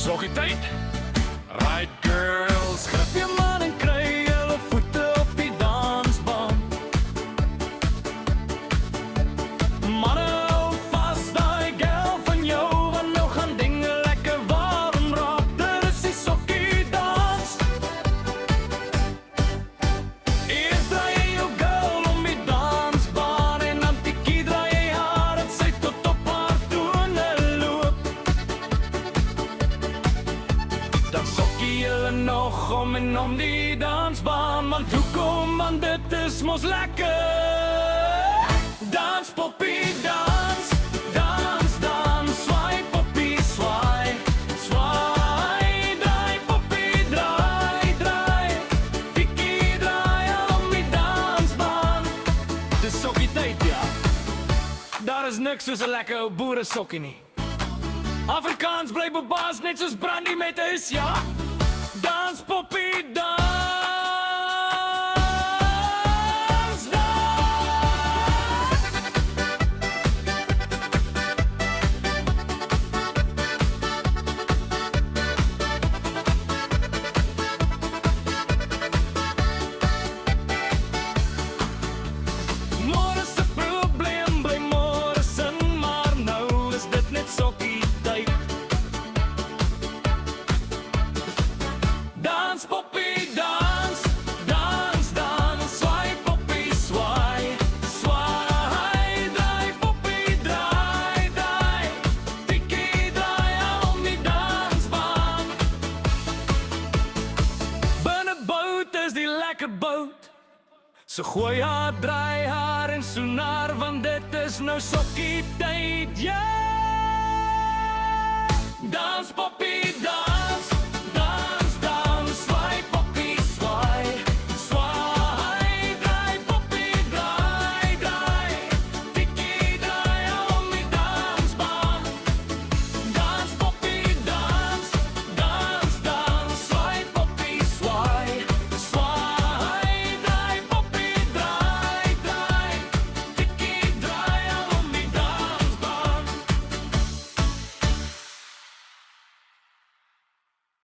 Sokkie tyd. Right girls, grip je man en kry julle voete op die dansbaan. Manne, hou vas daai girl van jou, want nou gaan dinge lekker warm raak. Dit is die sokkie dans. Eers draai jy jou girl om die dansbaan en dan tikkie draai jy haar dat sy tot op haar tone loop. Dan sokkie julle nog om en om die dansbaan, want hoekom, want dit is mos lekker. Dans poppie dans, dans, dans, swaai poppie swaai, swaai, draai poppie draai, draai, tikkie draai om die dansbaan. Dis sokkie tyd, ja. Daar is niks soos 'n lekker ou boere sokkie nie. Afrikaans bly bebaas net soos brandy met is, ja. Dans poppie dans, dans. Môre se probleem bly môre sin, maar nou is dit net sokkie tyd. Dans poppie dans, dans, dans, swaai poppie swaai, swaai, draai poppie draai, draai, tikkie draai om die dansbaan. Binne boot is die lekker boot, so gooi haar, draai haar en soenaar, want dit is nou sokkie tyd, ja. Dans poppie dans.